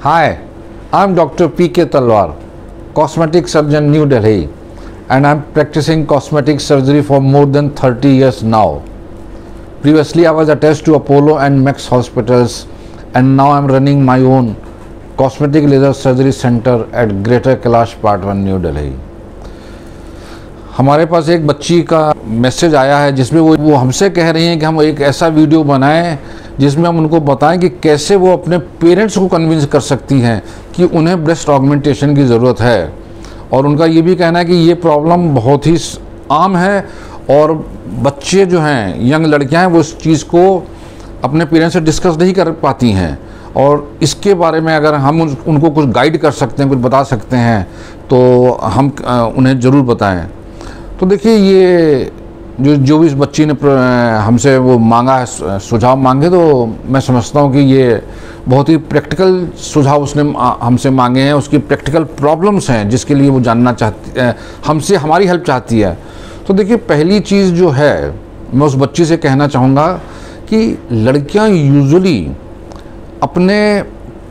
Hi, I'm Dr. P.K. Talwar, cosmetic surgeon, New Delhi, and I'm practicing cosmetic surgery for more than 30 years now. Previously, I was attached to Apollo and Max hospitals, and now I'm running my own cosmetic laser surgery center at Greater Kailash Part 1, New Delhi. हमारे पास एक बच्ची का message आया है जिसमें वो हमसे कह रही हैं कि हम एक ऐसा वीडियो बनाएं जिसमें हम उनको बताएं कि कैसे वो अपने पेरेंट्स को कन्विंस कर सकती हैं कि उन्हें ब्रेस्ट ऑगमेंटेशन की ज़रूरत है। और उनका ये भी कहना है कि ये प्रॉब्लम बहुत ही आम है और बच्चे जो हैं, यंग लड़कियां हैं, वो इस चीज़ को अपने पेरेंट्स से डिस्कस नहीं कर पाती हैं। और इसके बारे में अगर हम उनको कुछ गाइड कर सकते हैं, कुछ बता सकते हैं, तो हम उन्हें ज़रूर बताएं। तो देखिए, ये जो भी इस बच्ची ने हमसे वो मांगा है, सुझाव मांगे, तो मैं समझता हूँ कि ये बहुत ही प्रैक्टिकल सुझाव उसने हमसे मांगे हैं। उसकी प्रैक्टिकल प्रॉब्लम्स हैं जिसके लिए वो जानना चाहती है, हमसे हमारी हेल्प चाहती है। तो देखिए, पहली चीज़ जो है, मैं उस बच्ची से कहना चाहूँगा कि लड़कियाँ यूजुअली अपने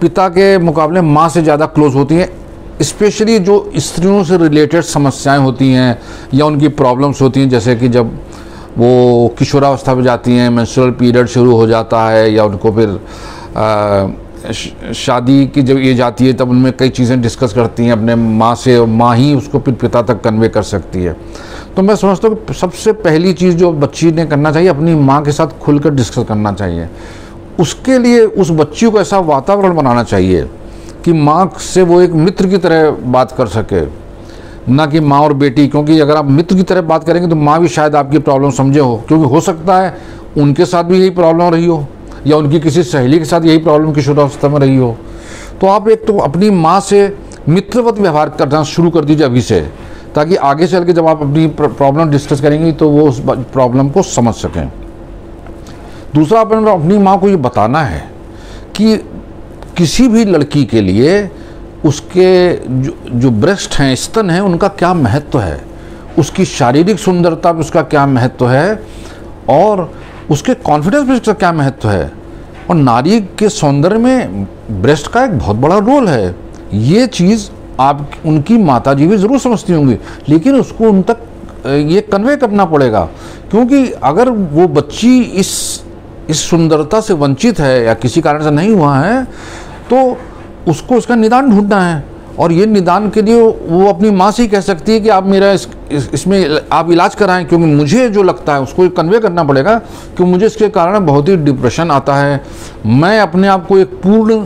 पिता के मुकाबले माँ से ज़्यादा क्लोज होती हैं, स्पेशली जो स्त्रियों से रिलेटेड समस्याएं होती हैं या उनकी प्रॉब्लम्स होती हैं, जैसे कि जब वो किशोरावस्था में जाती हैं, मेंस्ट्रुअल पीरियड शुरू हो जाता है, या उनको फिर शादी की जब एज आती है तब उनमें कई चीज़ें डिस्कस करती हैं अपने माँ से, और माँ ही उसको फिर पिता तक कन्वे कर सकती है। तो मैं समझता हूँ कि सबसे पहली चीज़ जो बच्ची ने करना चाहिए, अपनी माँ के साथ खुलकर डिस्कस करना चाहिए। उसके लिए उस बच्ची को ऐसा वातावरण बनाना चाहिए कि माँ से वो एक मित्र की तरह बात कर सके, ना कि माँ और बेटी। क्योंकि अगर आप मित्र की तरह बात करेंगे तो माँ भी शायद आपकी प्रॉब्लम समझे हो, क्योंकि हो सकता है उनके साथ भी यही प्रॉब्लम रही हो, या उनकी किसी सहेली के साथ यही प्रॉब्लम किशोरावस्था में रही हो। तो आप एक तो अपनी माँ से मित्रवत व्यवहार करना शुरू कर दीजिए अभी से, ताकि आगे चल के जब आप अपनी प्रॉब्लम डिस्कस करेंगे तो वो उस प्रॉब्लम को समझ सकें। दूसरा, अपनी माँ को ये बताना है कि किसी भी लड़की के लिए उसके जो ब्रेस्ट हैं, स्तन हैं, उनका क्या महत्व है, उसकी शारीरिक सुंदरता में उसका क्या महत्व है, और उसके कॉन्फिडेंस में उसका क्या महत्व है। और नारी के सौंदर्य में ब्रेस्ट का एक बहुत बड़ा रोल है। ये चीज़ आप उनकी माताजी भी ज़रूर समझती होंगी, लेकिन उसको उन तक ये कन्वे करना पड़ेगा। क्योंकि अगर वो बच्ची इस सुंदरता से वंचित है या किसी कारण से नहीं हुआ है, तो उसको उसका निदान ढूंढना है। और ये निदान के लिए वो अपनी माँ से ही कह सकती है कि आप मेरा इसमें आप इलाज कराएं, क्योंकि मुझे जो लगता है उसको कन्वे करना पड़ेगा कि मुझे इसके कारण बहुत ही डिप्रेशन आता है, मैं अपने आप को एक पूर्ण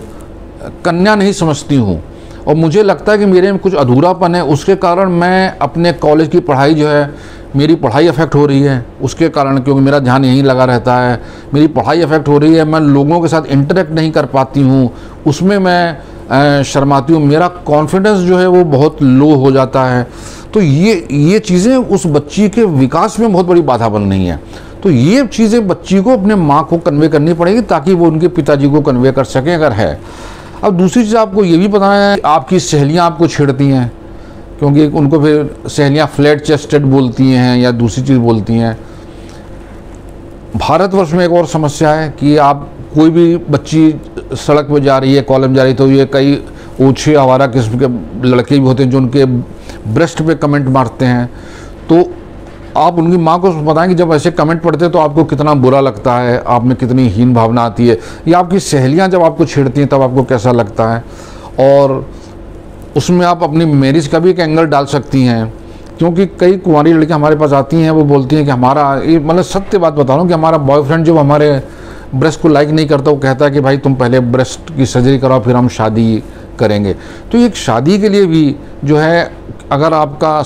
कन्या नहीं समझती हूँ, और मुझे लगता है कि मेरे में कुछ अधूरापन है, उसके कारण मैं अपने कॉलेज की पढ़ाई जो है, मेरी पढ़ाई अफेक्ट हो रही है उसके कारण, क्योंकि मेरा ध्यान यहीं लगा रहता है, मेरी पढ़ाई अफेक्ट हो रही है, मैं लोगों के साथ इंटरेक्ट नहीं कर पाती हूँ, उसमें मैं शर्माती हूँ, मेरा कॉन्फिडेंस जो है वो बहुत लो हो जाता है। तो ये चीज़ें उस बच्ची के विकास में बहुत बड़ी बाधा बन रही हैं। तो ये चीज़ें बच्ची को अपने माँ को कन्वे करनी पड़ेगी, ताकि वो उनके पिताजी को कन्वे कर सकें अगर है। अब दूसरी चीज़ आपको ये भी पता है, आपकी सहेलियाँ आपको छेड़ती हैं, क्योंकि उनको फिर सहेलियाँ फ्लैट चेस्टेड बोलती हैं या दूसरी चीज़ बोलती हैं। भारतवर्ष में एक और समस्या है कि आप कोई भी बच्ची सड़क पर जा रही है, कॉलेज में जा रही है, तो ये कई ओछे आवारा किस्म के लड़के भी होते हैं जो उनके ब्रेस्ट पे कमेंट मारते हैं। तो आप उनकी माँ को बताएं कि जब ऐसे कमेंट पढ़ते हैं तो आपको कितना बुरा लगता है, आप में कितनी हीन भावना आती है, या आपकी सहेलियाँ जब आपको छेड़ती हैं तब आपको कैसा लगता है। और उसमें आप अपनी मैरिज का भी एक एंगल डाल सकती हैं, क्योंकि कई कुंवारी लड़कियां हमारे पास आती हैं, वो बोलती हैं कि हमारा, ये मतलब सत्य बात बता रहा हूँ, कि हमारा बॉयफ्रेंड जो हमारे ब्रेस्ट को लाइक नहीं करता, वो कहता है कि भाई तुम पहले ब्रेस्ट की सर्जरी कराओ फिर हम शादी करेंगे। तो एक शादी के लिए भी जो है, अगर आपका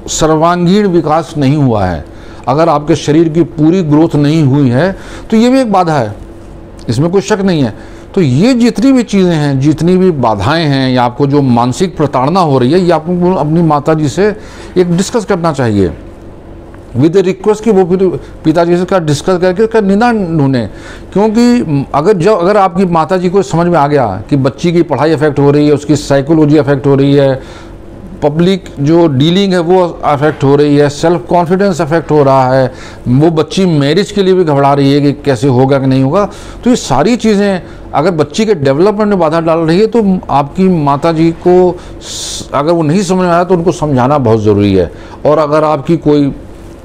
सर्वांगीण विकास नहीं हुआ है, अगर आपके शरीर की पूरी ग्रोथ नहीं हुई है, तो ये भी एक बाधा है, इसमें कोई शक नहीं है। तो ये जितनी भी चीज़ें हैं, जितनी भी बाधाएं हैं, या आपको जो मानसिक प्रताड़ना हो रही है, ये आपको अपनी माताजी से एक डिस्कस करना चाहिए विद रिक्वेस्ट कि वो फिर पिताजी से का डिस्कस करके उसका निदान ढूंढें। क्योंकि अगर आपकी माताजी को समझ में आ गया कि बच्ची की पढ़ाई अफेक्ट हो रही है, उसकी साइकोलॉजी अफेक्ट हो रही है, पब्लिक जो डीलिंग है वो अफेक्ट हो रही है, सेल्फ कॉन्फिडेंस अफेक्ट हो रहा है, वो बच्ची मैरिज के लिए भी घबरा रही है कि कैसे होगा कि नहीं होगा। तो ये सारी चीज़ें अगर बच्ची के डेवलपमेंट में बाधा डाल रही है तो आपकी माता जी को अगर वो नहीं समझ में आया तो उनको समझाना बहुत ज़रूरी है। और अगर आपकी कोई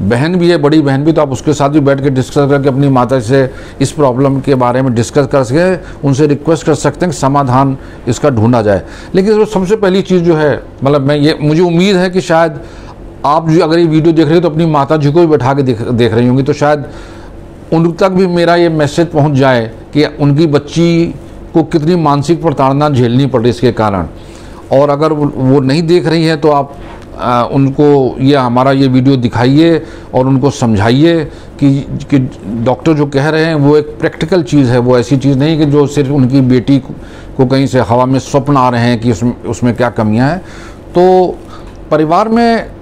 बहन भी है, बड़ी बहन भी, तो आप उसके साथ भी बैठ के डिस्कस करके अपनी माता से इस प्रॉब्लम के बारे में डिस्कस कर सके, उनसे रिक्वेस्ट कर सकते हैं कि समाधान इसका ढूंढा जाए। लेकिन सबसे पहली चीज़ जो है, मतलब मुझे उम्मीद है कि शायद आप जो अगर ये वीडियो देख रहे हो तो अपनी माता जी को भी बैठा के देख रही होंगी, तो शायद उन तक भी मेरा ये मैसेज पहुँच जाए कि उनकी बच्ची को कितनी मानसिक प्रताड़ना झेलनी पड़ रही इसके कारण। और अगर वो नहीं देख रही है तो आप उनको ये हमारा ये वीडियो दिखाइए और उनको समझाइए कि डॉक्टर जो कह रहे हैं वो एक प्रैक्टिकल चीज़ है, वो ऐसी चीज़ नहीं कि जो सिर्फ उनकी बेटी को कहीं से हवा में स्वप्न आ रहे हैं कि उसमें क्या कमियां हैं। तो परिवार में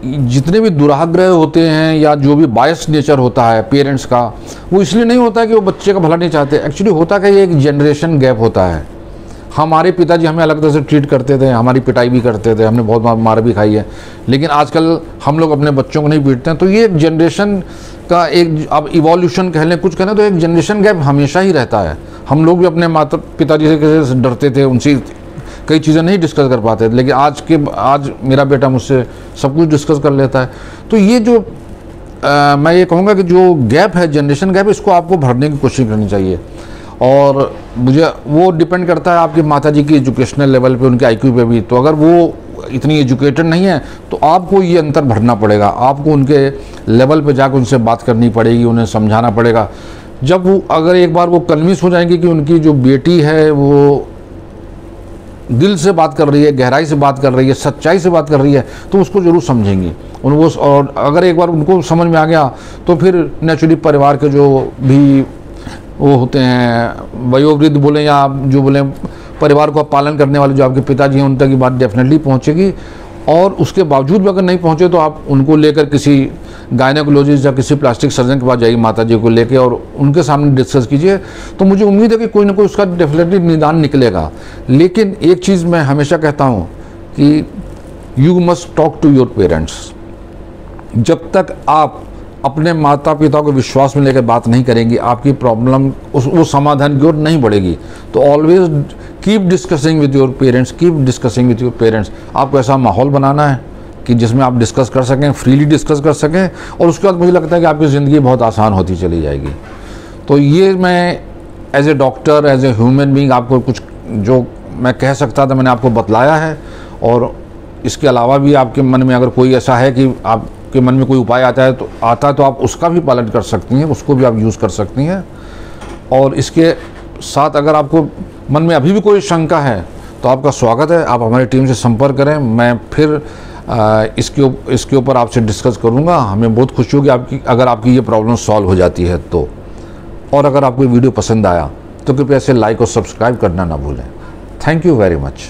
जितने भी दुराग्रह होते हैं या जो भी बायस नेचर होता है पेरेंट्स का, वो इसलिए नहीं होता कि वो बच्चे का भला नहीं चाहते। एक्चुअली होता कि ये एक जनरेशन गैप होता है। हमारे पिताजी हमें अलग तरह से ट्रीट करते थे, हमारी पिटाई भी करते थे, हमने बहुत मार भी खाई है, लेकिन आजकल हम लोग अपने बच्चों को नहीं पीटते हैं। तो ये एक जनरेशन का एक, अब इवोल्यूशन कह लें, कुछ कहना, तो एक जनरेशन गैप हमेशा ही रहता है। हम लोग भी अपने माता पिताजी से डरते थे, उनसे कई चीज़ें नहीं डिस्कस कर पाते थे, लेकिन आज मेरा बेटा मुझसे सब कुछ डिस्कस कर लेता है। तो ये जो मैं ये कहूँगा कि जो गैप है, जनरेशन गैप, इसको आपको भरने की कोशिश करनी चाहिए। और मुझे वो डिपेंड करता है आपकी माताजी की एजुकेशनल लेवल पे, उनके आईक्यू पे भी। तो अगर वो इतनी एजुकेटेड नहीं है तो आपको ये अंतर भरना पड़ेगा, आपको उनके लेवल पे जाकर उनसे बात करनी पड़ेगी, उन्हें समझाना पड़ेगा। जब वो अगर एक बार वो कन्विंस हो जाएंगे कि उनकी जो बेटी है वो दिल से बात कर रही है, गहराई से बात कर रही है, सच्चाई से बात कर रही है, तो उसको ज़रूर समझेंगी उनको। और अगर एक बार उनको समझ में आ गया तो फिर नेचुरली परिवार के जो भी वो होते हैं वयोवृद्ध बोलें या जो बोलें, परिवार को पालन करने वाले जो आपके पिताजी हैं, उन तक ये बात डेफिनेटली पहुंचेगी। और उसके बावजूद भी अगर नहीं पहुंचे तो आप उनको लेकर किसी गायनेकोलॉजिस्ट या किसी प्लास्टिक सर्जन के पास जाइए माता जी को लेकर, और उनके सामने डिस्कस कीजिए। तो मुझे उम्मीद है कि कोई ना कोई उसका डेफिनेटली निदान निकलेगा। लेकिन एक चीज़ मैं हमेशा कहता हूँ कि you must talk to your parents. जब तक आप अपने माता पिता को विश्वास में लेकर बात नहीं करेंगी, आपकी प्रॉब्लम वो समाधान की ओर नहीं बढ़ेगी। तो always keep discussing with your parents, keep discussing with your parents. आपको ऐसा माहौल बनाना है कि जिसमें आप डिस्कस कर सकें, फ्रीली डिस्कस कर सकें, और उसके बाद मुझे लगता है कि आपकी ज़िंदगी बहुत आसान होती चली जाएगी। तो ये मैं as a doctor, as a human being आपको कुछ जो मैं कह सकता था मैंने आपको बतलाया है। और इसके अलावा भी आपके मन में अगर कोई ऐसा है कि आपके मन में कोई उपाय आता है तो आप उसका भी पालन कर सकती हैं, उसको भी आप यूज़ कर सकती हैं। और इसके साथ अगर आपको मन में अभी भी कोई शंका है तो आपका स्वागत है, आप हमारी टीम से संपर्क करें। मैं फिर इसके ऊपर आपसे डिस्कस करूंगा। हमें बहुत खुशी होगी अगर आपकी ये प्रॉब्लम सॉल्व हो जाती है तो। और अगर आपको वीडियो पसंद आया तो कृपया इसे लाइक और सब्सक्राइब करना ना भूलें। Thank you very much.